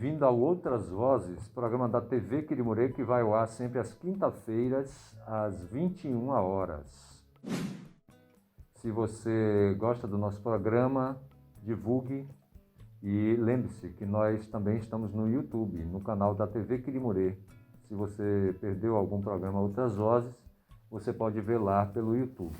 bem-vindo ao Outras Vozes, programa da TV Quirimurê que vai ao ar sempre às quinta-feiras, às 21 horas. Se você gosta do nosso programa, divulgue e lembre-se que nós também estamos no YouTube, no canal da TV Quirimurê. Se você perdeu algum programa Outras Vozes, você pode ver lá pelo YouTube.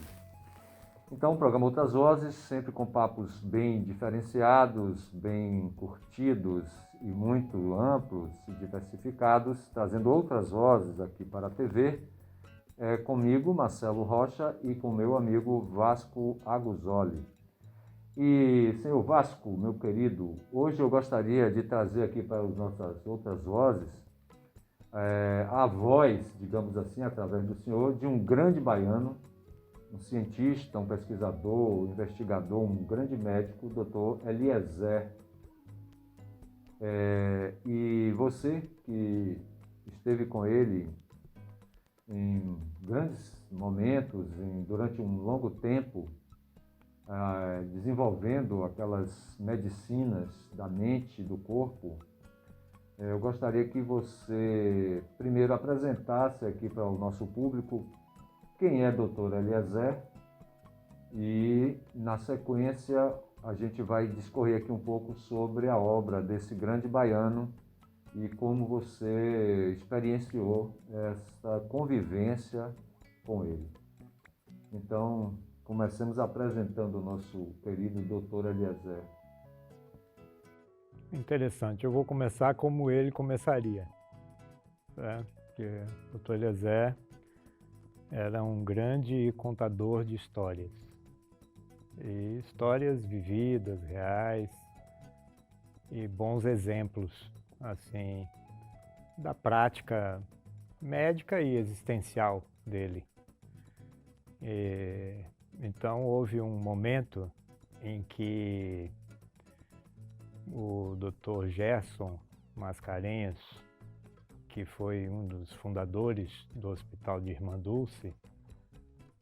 Então, o programa Outras Vozes, sempre com papos bem diferenciados, bem curtidos e muito amplos e diversificados, trazendo outras vozes aqui para a TV, comigo, Marcelo Rocha, e com meu amigo Vasco Aguzoli. E, senhor Vasco, meu querido, hoje eu gostaria de trazer aqui para as nossas outras vozes a voz, digamos assim, através do senhor, de um grande baiano, um cientista, um pesquisador, um investigador, um grande médico, o Dr. Eliezer. E você que esteve com ele em grandes momentos, durante um longo tempo, desenvolvendo aquelas medicinas da mente e do corpo, eu gostaria que você primeiro apresentasse aqui para o nosso público quem é Dr. Eliezer e, na sequência, a gente vai discorrer aqui um pouco sobre a obra desse grande baiano e como você experienciou essa convivência com ele. Então, comecemos apresentando o nosso querido Dr. Eliezer. Interessante, eu vou começar como ele começaria, né? Porque o Dr. Eliezer era um grande contador de histórias, e histórias vividas, reais, e bons exemplos, assim, da prática médica e existencial dele. Então houve um momento em que o Dr. Gerson Mascarenhas, que foi um dos fundadores do Hospital de Irmã Dulce,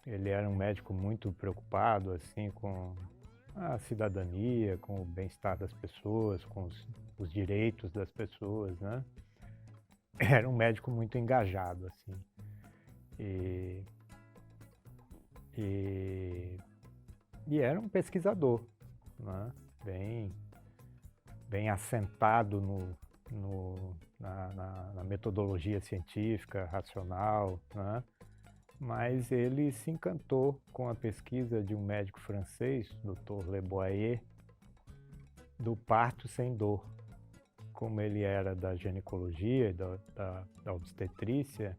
ele era um médico muito preocupado assim com a cidadania, com o bem-estar das pessoas, com os direitos das pessoas, né? Era um médico muito engajado, assim. E era um pesquisador, né? Bem assentado na metodologia científica, racional, né? Mas ele se encantou com a pesquisa de um médico francês, Dr. Le Boyer, do parto sem dor. Como ele era da ginecologia e da obstetrícia,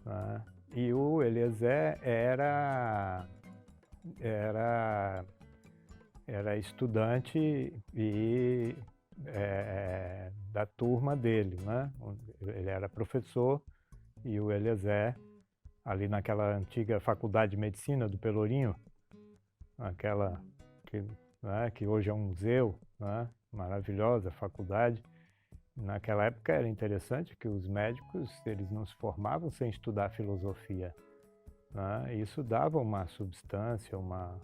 né? E o Eliezer era estudante da turma dele, né? Ele era professor e o Eliezer, ali naquela antiga faculdade de medicina do Pelourinho, aquela que hoje é um museu, né? Maravilhosa faculdade. Naquela época era interessante que os médicos, eles não se formavam sem estudar filosofia, né? Isso dava uma substância, uma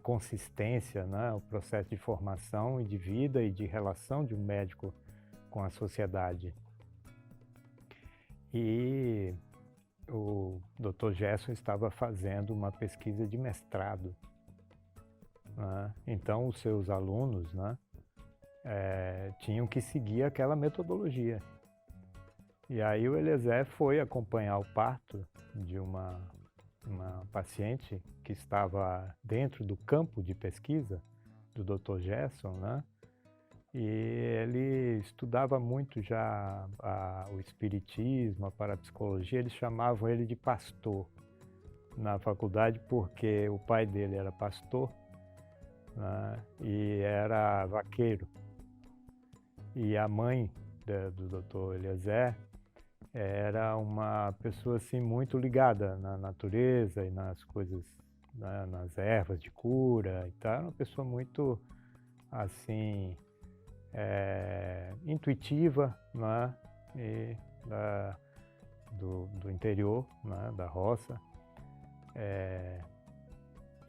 consistência, né? O processo de formação e de vida e de relação de um médico com a sociedade. E o Dr. Gerson estava fazendo uma pesquisa de mestrado, né? Então os seus alunos, né, tinham que seguir aquela metodologia. E aí o Eliezer foi acompanhar o parto de uma paciente que estava dentro do campo de pesquisa do Dr. Gerson, né? E ele estudava muito já o espiritismo, a parapsicologia. Eles chamavam ele de pastor na faculdade porque o pai dele era pastor, né? E era vaqueiro. E a mãe do Dr. Eliezer era uma pessoa assim muito ligada na natureza e nas coisas, né, nas ervas de cura e tal. Era uma pessoa muito assim intuitiva, né, e do interior, né, da roça.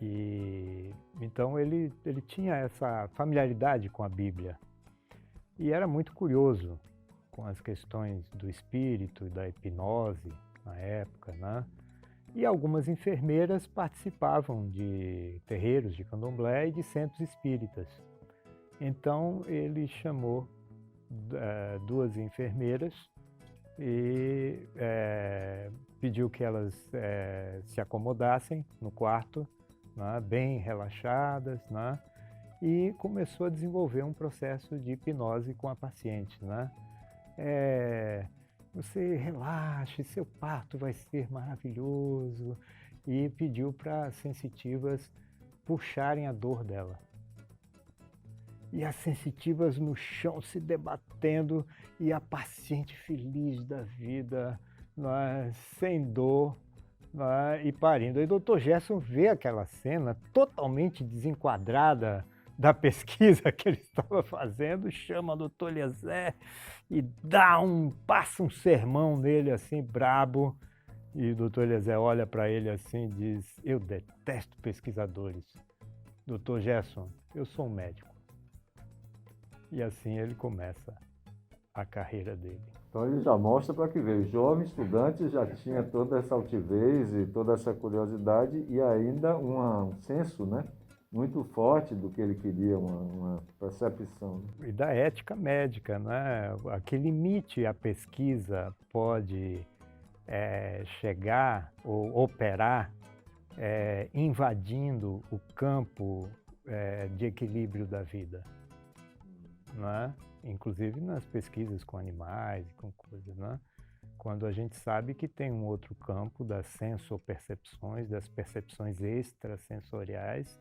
E então ele tinha essa familiaridade com a Bíblia. e era muito curioso com as questões do espírito e da hipnose na época, né? E algumas enfermeiras participavam de terreiros de candomblé e de centros espíritas. Então ele chamou duas enfermeiras e pediu que elas se acomodassem no quarto, né, bem relaxadas, né, e começou a desenvolver um processo de hipnose com a paciente, né? Você relaxe, seu parto vai ser maravilhoso, e pediu para as sensitivas puxarem a dor dela. E as sensitivas no chão se debatendo e a paciente feliz da vida, né, sem dor, né, e parindo. Aí o Dr. Gerson vê aquela cena totalmente desenquadrada da pesquisa que ele estava fazendo, chama o Dr. Eliezer e passa um sermão nele assim, brabo. E o Dr. Eliezer olha para ele assim e diz: eu detesto pesquisadores. Dr. Gerson, eu sou um médico. E assim ele começa a carreira dele. Então ele já mostra para que veio. O jovem estudante já tinha toda essa altivez e toda essa curiosidade e ainda um senso, né, muito forte do que ele queria, uma percepção. E da ética médica, né? A que limite a pesquisa pode chegar ou operar invadindo o campo de equilíbrio da vida. Né? Inclusive nas pesquisas com animais e com coisas, né? Quando a gente sabe que tem um outro campo das sensopercepções, das percepções extrasensoriais,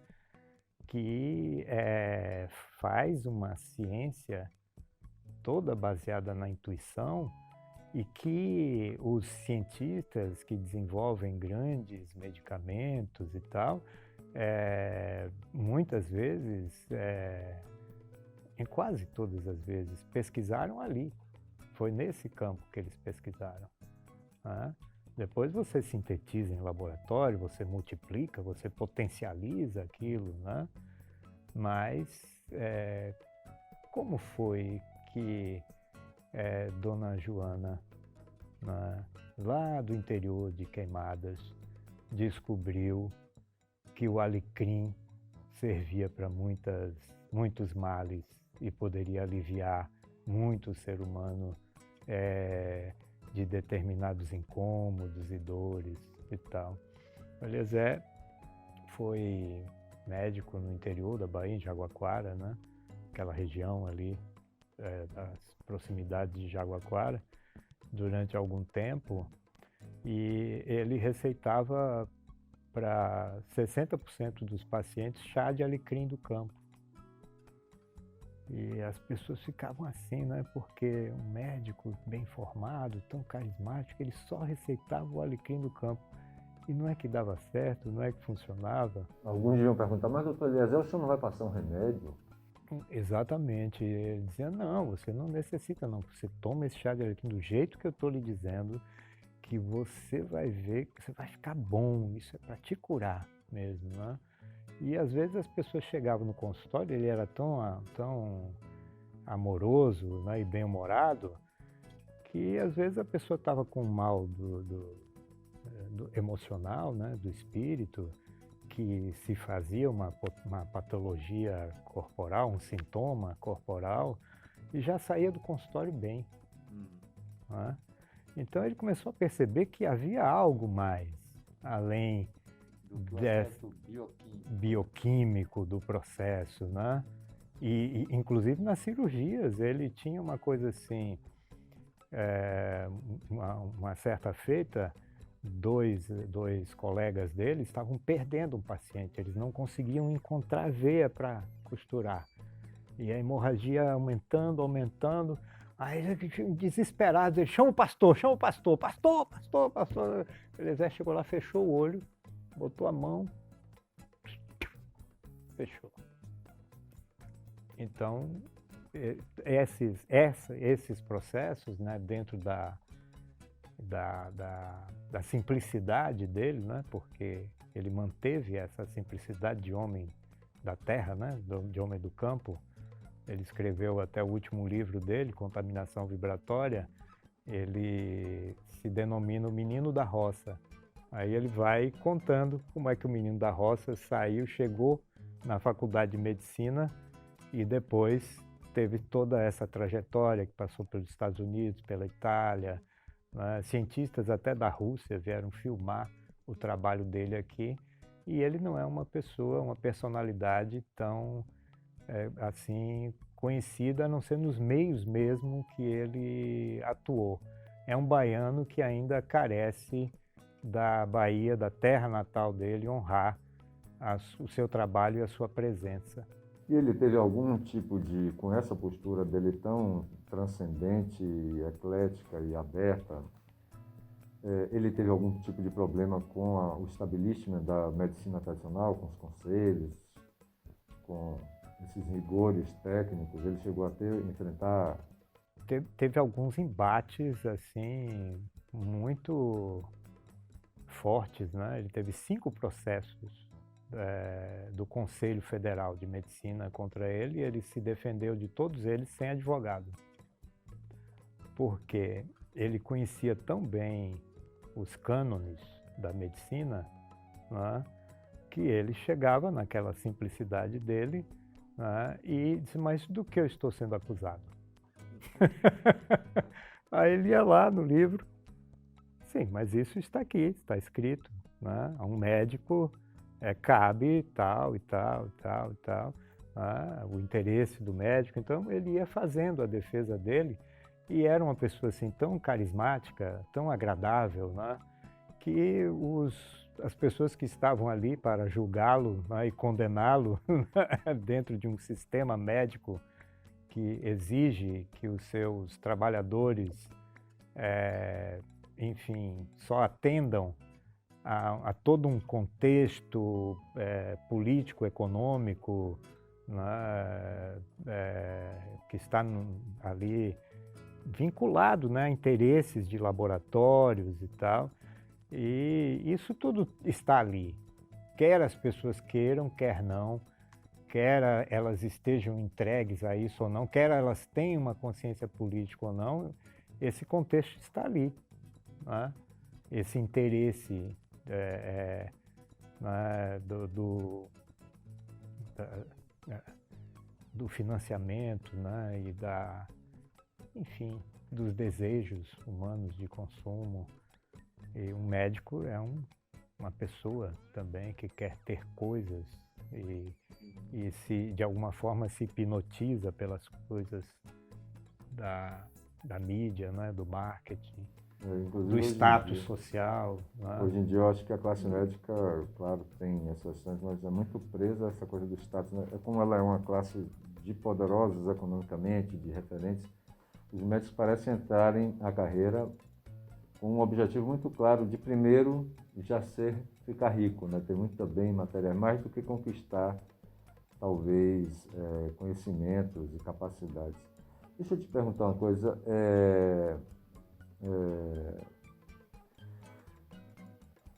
que faz uma ciência toda baseada na intuição e que os cientistas que desenvolvem grandes medicamentos e tal, muitas vezes, em quase todas as vezes, pesquisaram ali. Foi nesse campo que eles pesquisaram. Né? Depois você sintetiza em laboratório, você multiplica, você potencializa aquilo, né? Mas como foi que Dona Joana, né, lá do interior de Queimadas, descobriu que o alecrim servia para muitos males e poderia aliviar muito o ser humano de determinados incômodos e dores e tal. O Eliezer foi médico no interior da Bahia, em Jaguaquara, né? Aquela região ali, das proximidades de Jaguaquara, durante algum tempo, e ele receitava para 60% dos pacientes chá de alecrim do campo. E as pessoas ficavam assim, né? Porque um médico bem formado, tão carismático, ele só receitava o alecrim do campo. E não é que dava certo, não é que funcionava. Alguns iam perguntar, mas doutor Eliezer, o senhor não vai passar um remédio? Exatamente. Ele dizia, não, você não necessita não. Você toma esse chá de alecrim do jeito que eu estou lhe dizendo, que você vai ver que você vai ficar bom. Isso é para te curar mesmo, né? E às vezes as pessoas chegavam no consultório, ele era tão amoroso, né, e bem-humorado, que às vezes a pessoa estava com mal do emocional, né, do espírito, que se fazia uma patologia corporal, um sintoma corporal, e já saía do consultório bem. Né? Então ele começou a perceber que havia algo mais, além do processo bioquímico do processo, né? E inclusive nas cirurgias ele tinha uma coisa assim, uma certa feita, dois colegas dele estavam perdendo um paciente, eles não conseguiam encontrar veia para costurar, e a hemorragia aumentando, aí desesperados, ele chama o pastor, pastor. O Eliezer chegou lá, fechou o olho, botou a mão, fechou. Então, esses processos, né, dentro da simplicidade dele, né, porque ele manteve essa simplicidade de homem da terra, né, de homem do campo, ele escreveu até o último livro dele, Contaminação Vibratória, ele se denomina o menino da roça. Aí ele vai contando como é que o menino da roça saiu, chegou na faculdade de medicina e depois teve toda essa trajetória que passou pelos Estados Unidos, pela Itália, né? Cientistas até da Rússia vieram filmar o trabalho dele aqui, e ele não é uma pessoa, uma personalidade tão assim conhecida, a não ser nos meios mesmo que ele atuou. É um baiano que ainda carece da Bahia, da terra natal dele, honrar o seu trabalho e a sua presença. E ele teve algum tipo de, com essa postura dele tão transcendente, eclética e aberta, ele teve algum tipo de problema com o establishment da medicina tradicional, com os conselhos, com esses rigores técnicos? Ele chegou a enfrentar... Teve alguns embates, assim, muito fortes, né? Ele teve 5 processos do Conselho Federal de Medicina contra ele, e ele se defendeu de todos eles sem advogado. Porque ele conhecia tão bem os cânones da medicina, né, que ele chegava naquela simplicidade dele, né, e disse, mas do que eu estou sendo acusado? Aí ele ia lá no livro, sim, mas isso está aqui, está escrito, né? A um médico cabe tal e tal e tal e tal, né? O interesse do médico. Então ele ia fazendo a defesa dele, e era uma pessoa assim tão carismática, tão agradável, né? Que as pessoas que estavam ali para julgá-lo, né, e condená-lo dentro de um sistema médico que exige que os seus trabalhadores, enfim, só atendam a todo um contexto político, econômico, né, que está ali vinculado, né, a interesses de laboratórios e tal. E isso tudo está ali, quer as pessoas queiram, quer não, quer elas estejam entregues a isso ou não, quer elas tenham uma consciência política ou não, esse contexto está ali, né? Esse interesse né, do financiamento, né, e enfim, dos desejos humanos de consumo. E um médico é uma pessoa também que quer ter coisas e se, de alguma forma, se hipnotiza pelas coisas da mídia, né, do marketing, do status social. Né? Hoje em dia eu acho que a classe médica, claro, tem exceções, mas é muito presa a essa coisa do status. Né? Como ela é uma classe de poderosos economicamente, de referentes, os médicos parecem entrarem na carreira com um objetivo muito claro de, primeiro, já ficar rico, né? Ter muito bem material, mais do que conquistar, talvez, conhecimentos e capacidades. Deixa eu te perguntar uma coisa.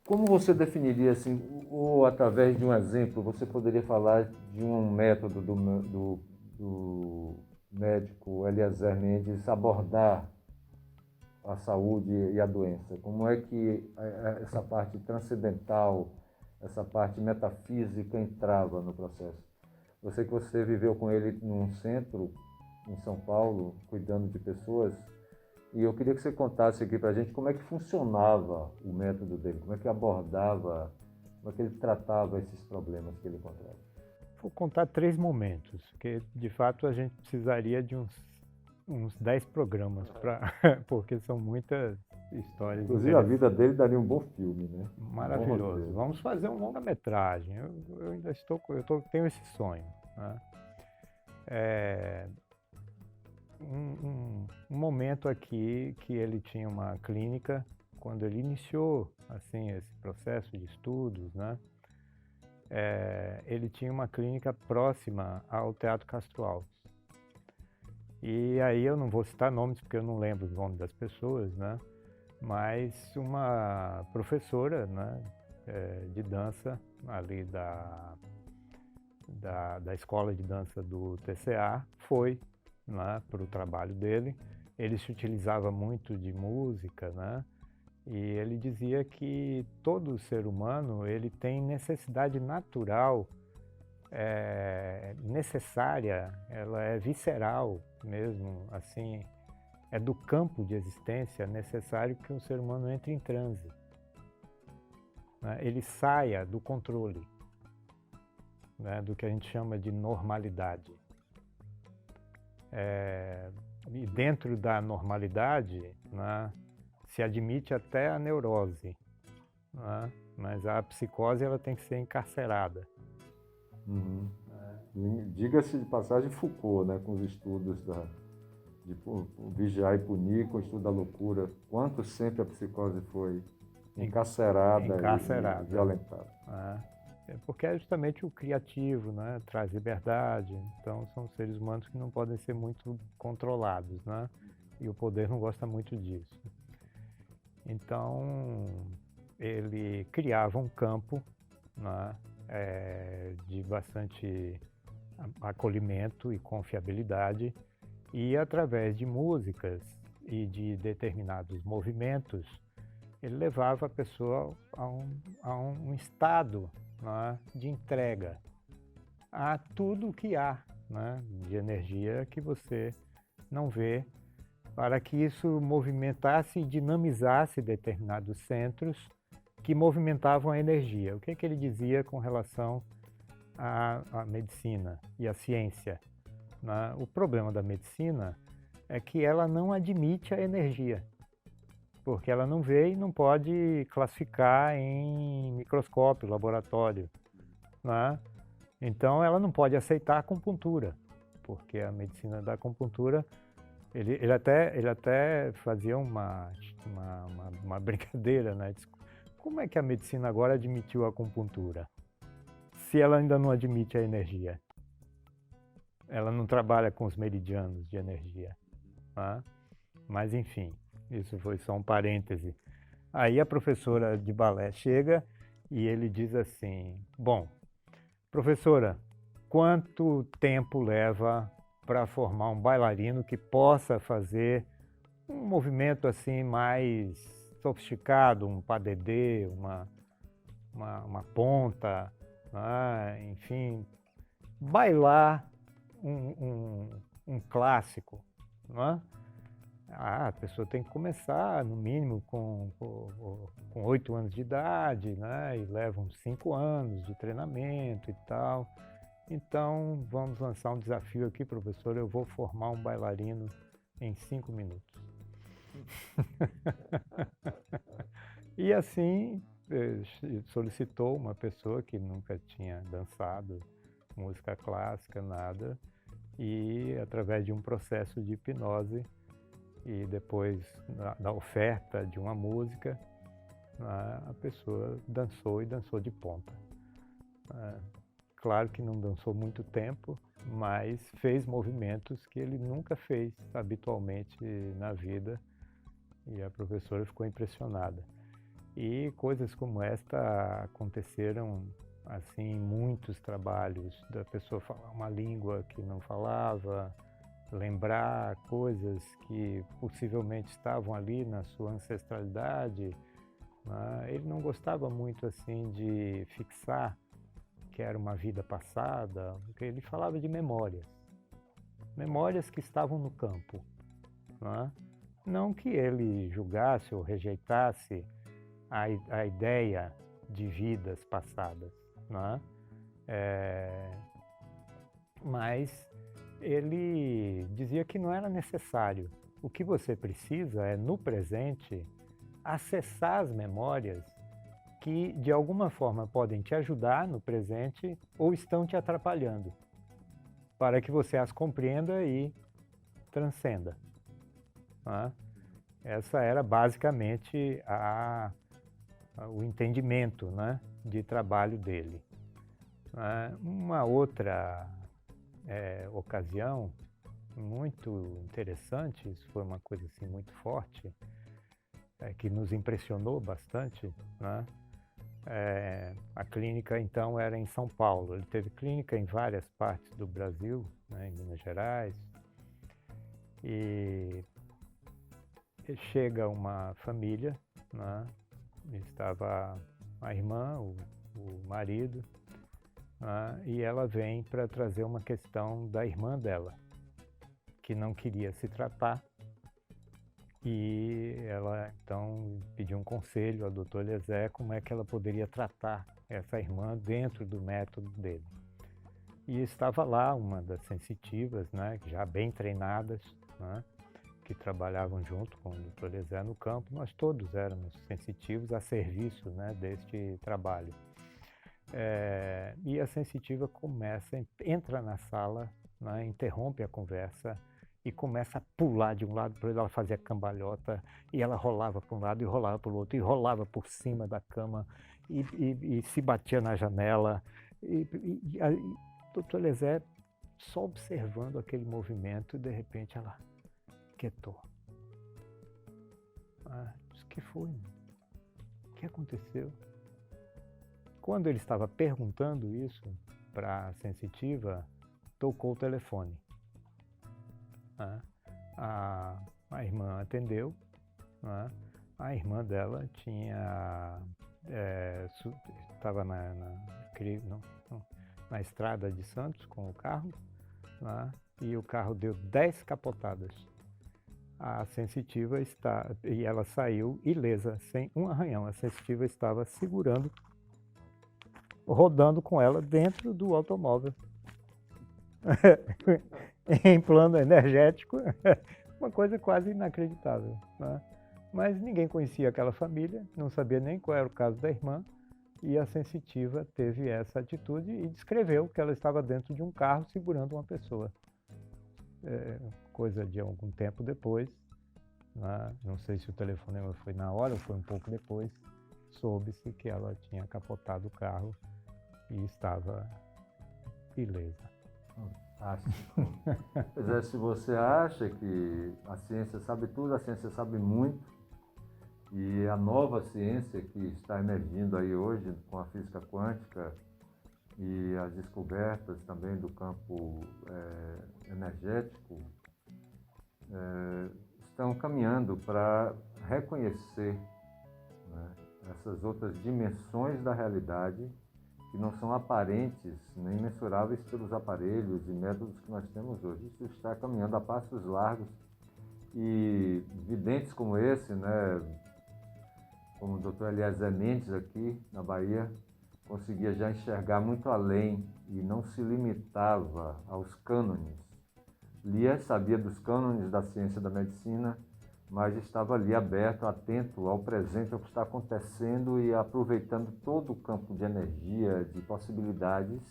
Como você definiria, assim, ou através de um exemplo, você poderia falar de um método do médico Eliezer Mendes abordar a saúde e a doença? Como é que essa parte transcendental, essa parte metafísica entrava no processo? Eu sei que você viveu com ele num centro em São Paulo, cuidando de pessoas, e eu queria que você contasse aqui para a gente como é que funcionava o método dele, como é que abordava, como é que ele tratava esses problemas que ele encontrava. Vou contar 3 momentos, porque de fato a gente precisaria de uns 10 programas, porque são muitas histórias. Inclusive a vida dele daria um bom filme, né? Maravilhoso. Vamos fazer um longa-metragem. Eu ainda tenho esse sonho. Né? Um momento aqui que ele tinha uma clínica, quando ele iniciou assim esse processo de estudos, né? Ele tinha uma clínica próxima ao Teatro Castro Alves. E aí eu não vou citar nomes porque eu não lembro o nome das pessoas, né? Mas uma professora, né, de dança ali da escola de dança do TCA foi, né, para o trabalho dele. Ele se utilizava muito de música, né? E ele dizia que todo ser humano ele tem necessidade natural, necessária, ela é visceral mesmo, assim, é do campo de existência necessário que um ser humano entre em transe, né? Ele saia do controle, né, do que a gente chama de normalidade. E dentro da normalidade, né, se admite até a neurose, né, mas a psicose ela tem que ser encarcerada. Uhum. Diga-se de passagem, Foucault, né, com os estudos de vigiar e punir, com o estudo da loucura, quanto sempre a psicose foi encarcerada. E violentada. Porque é justamente o criativo, né, traz liberdade, então são seres humanos que não podem ser muito controlados, né, e o poder não gosta muito disso. Então, ele criava um campo, né, de bastante acolhimento e confiabilidade, e através de músicas e de determinados movimentos, ele levava a pessoa a um estado, né, de entrega a tudo o que há, né, de energia que você não vê, para que isso movimentasse e dinamizasse determinados centros que movimentavam a energia. O que ele dizia com relação à medicina e à ciência, né? O problema da medicina é que ela não admite a energia, porque ela não vê e não pode classificar em microscópio, laboratório, né? Então ela não pode aceitar a acupuntura, porque a medicina da acupuntura, ele até fazia uma brincadeira, né? Como é que a medicina agora admitiu a acupuntura, se ela ainda não admite a energia? Ela não trabalha com os meridianos de energia, né? Mas enfim, isso foi só um parêntese. Aí a professora de balé chega e ele diz assim: bom, professora, quanto tempo leva para formar um bailarino que possa fazer um movimento assim mais sofisticado, um pas de deux, uma ponta, né? Enfim, bailar um clássico, né? A pessoa tem que começar, no mínimo, com 8 anos de idade, né? E leva uns 5 anos de treinamento e tal. Então, vamos lançar um desafio aqui, professor. Eu vou formar um bailarino em 5 minutos. E assim, solicitou uma pessoa que nunca tinha dançado música clássica, nada, e através de um processo de hipnose e depois da oferta de uma música, a pessoa dançou e dançou de ponta. Claro que não dançou muito tempo, mas fez movimentos que ele nunca fez habitualmente na vida, e a professora ficou impressionada. E coisas como esta aconteceram assim em muitos trabalhos, da pessoa falar uma língua que não falava, lembrar coisas que possivelmente estavam ali na sua ancestralidade, né? Ele não gostava muito assim de fixar que era uma vida passada, porque ele falava de memórias que estavam no campo, né? Não que ele julgasse ou rejeitasse a ideia de vidas passadas, né? Mas ele dizia que não era necessário. O que você precisa é, no presente, acessar as memórias que, de alguma forma, podem te ajudar no presente ou estão te atrapalhando, para que você as compreenda e transcenda, né? Essa era basicamente o entendimento, né, de trabalho dele. Uma outra ocasião muito interessante, isso foi uma coisa assim muito forte, que nos impressionou bastante, né? A clínica, então, era em São Paulo. Ele teve clínica em várias partes do Brasil, né, em Minas Gerais. E chega uma família, né, estava a irmã, o marido, né, e ela vem para trazer uma questão da irmã dela, que não queria se tratar. E ela, então, pediu um conselho ao Dr. Eliezer como é que ela poderia tratar essa irmã dentro do método dele. E estava lá uma das sensitivas, né, já bem treinadas, né, que trabalhavam junto com o Dr. Eliezer no campo. Nós todos éramos sensitivos a serviço, né, deste trabalho. E a sensitiva entra na sala, né, interrompe a conversa, e começa a pular de um lado para o outro. Ela fazia cambalhota e ela rolava para um lado e rolava para o outro, e rolava por cima da cama e se batia na janela. O doutor Eliezer só observando aquele movimento, e de repente ela quietou. Disse: "O que foi? O que aconteceu?" Quando ele estava perguntando isso para a sensitiva, tocou o telefone. A irmã atendeu, né? A irmã dela estava na estrada de Santos com o carro, né? E o carro deu 10 capotadas. A sensitiva e ela saiu ilesa, sem um arranhão. A sensitiva estava segurando, rodando com ela dentro do automóvel. Em plano energético, uma coisa quase inacreditável, né? Mas ninguém conhecia aquela família, não sabia nem qual era o caso da irmã, e a sensitiva teve essa atitude e descreveu que ela estava dentro de um carro segurando uma pessoa. Coisa de algum tempo depois, né? Não sei se o telefonema foi na hora ou foi um pouco depois, soube-se que ela tinha capotado o carro e estava ilesa. Pois é, se você acha que a ciência sabe tudo, a ciência sabe muito, e a nova ciência que está emergindo aí hoje com a física quântica e as descobertas também do campo energético estão caminhando para reconhecer, né, essas outras dimensões da realidade que não são aparentes nem mensuráveis pelos aparelhos e métodos que nós temos hoje. Isso está caminhando a passos largos, e videntes como esse, né, como o Dr. Eliezer Mendes aqui na Bahia, conseguia já enxergar muito além e não se limitava aos cânones. Lia, sabia dos cânones da ciência da medicina, mas estava ali aberto, atento ao presente, ao que está acontecendo e aproveitando todo o campo de energia, de possibilidades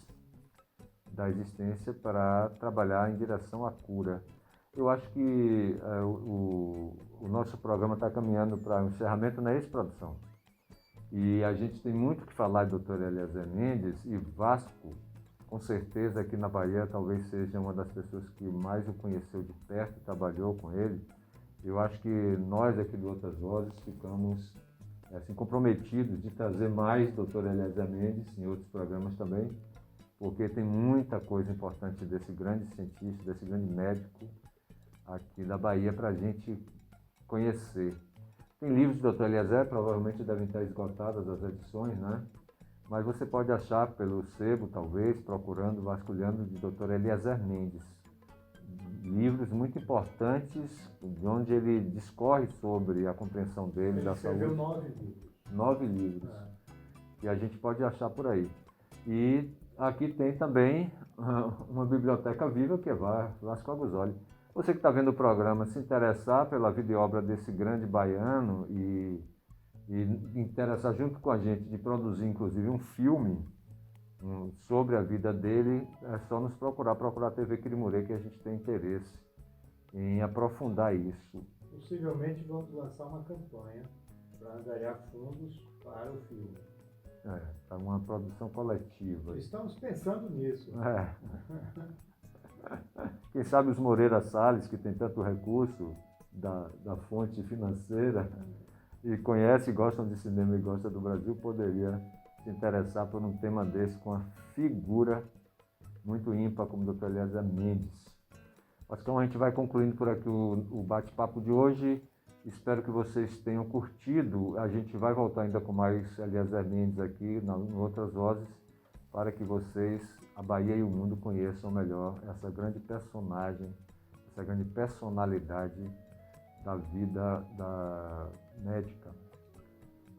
da existência para trabalhar em direção à cura. Eu acho que o nosso programa está caminhando para um encerramento, não é isso, produção? E a gente tem muito que falar do Dr. Eliezer Mendes, e Vasco, com certeza, aqui na Bahia, talvez seja uma das pessoas que mais o conheceu de perto, trabalhou com ele. Eu acho que nós aqui do Outras Vozes ficamos assim, comprometidos de trazer mais Dr. Eliezer Mendes em outros programas também, porque tem muita coisa importante desse grande cientista, desse grande médico aqui da Bahia para a gente conhecer. Tem livros do Dr. Eliezer, provavelmente devem estar esgotadas as edições, né? Mas você pode achar pelo sebo, talvez, procurando, vasculhando, de Dr. Eliezer Mendes. Livros muito importantes, de onde ele discorre sobre a compreensão dele da saúde. Ele escreveu 9 livros. 9 livros, que a gente pode achar por aí. E aqui tem também uma biblioteca viva, que é Vasco Aguzoli. Você que está vendo o programa, se interessar pela vida e obra desse grande baiano e interessar junto com a gente de produzir, inclusive, um filme sobre a vida dele, é só nos procurar a TV Quirimurê, que a gente tem interesse em aprofundar isso. Possivelmente vamos lançar uma campanha para angariar fundos para o filme. Para uma produção coletiva. Estamos pensando nisso. Quem sabe os Moreira Salles, que tem tanto recurso da fonte financeira, e conhece, gostam de cinema e gostam do Brasil, poderia se interessar por um tema desse com uma figura muito ímpar como o Dr. Eliezer Mendes. Então a gente vai concluindo por aqui o bate-papo de hoje. Espero que vocês tenham curtido. A gente vai voltar ainda com mais Eliezer Mendes aqui, em outras vozes, para que vocês, a Bahia e o mundo, conheçam melhor essa grande personagem, essa grande personalidade da vida da médica.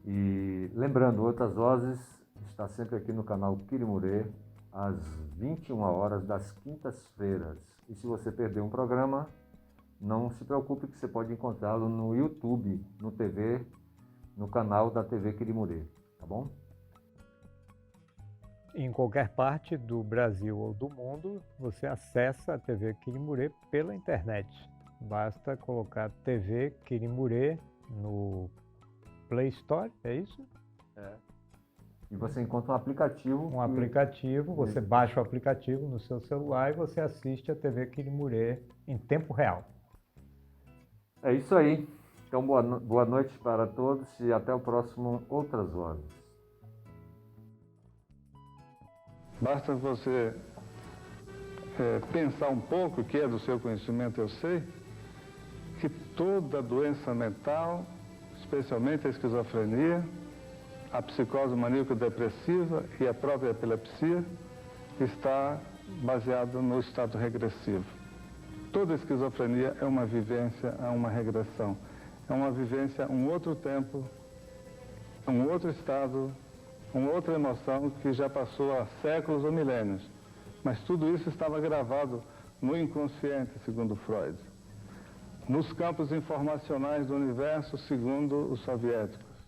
E lembrando, Outras Vozes está sempre aqui no canal Quirimurê, às 21 horas das quintas-feiras. E se você perder um programa, não se preocupe que você pode encontrá-lo no YouTube, no canal da TV Quirimurê, tá bom? Em qualquer parte do Brasil ou do mundo, você acessa a TV Quirimurê pela internet. Basta colocar TV Quirimurê no Play Store, é isso? É. E você encontra um aplicativo. Você baixa o aplicativo no seu celular e você assiste a TV Quirimurê em tempo real. É isso aí. Então, boa noite para todos e até o próximo Outras Vozes. Basta você pensar um pouco, que é do seu conhecimento, eu sei, que toda doença mental, especialmente a esquizofrenia, a psicose maníaco-depressiva e a própria epilepsia, está baseada no estado regressivo. Toda esquizofrenia é uma vivência, é uma regressão. É uma vivência, um outro tempo, um outro estado, uma outra emoção que já passou há séculos ou milênios. Mas tudo isso estava gravado no inconsciente, segundo Freud. Nos campos informacionais do universo, segundo os soviéticos.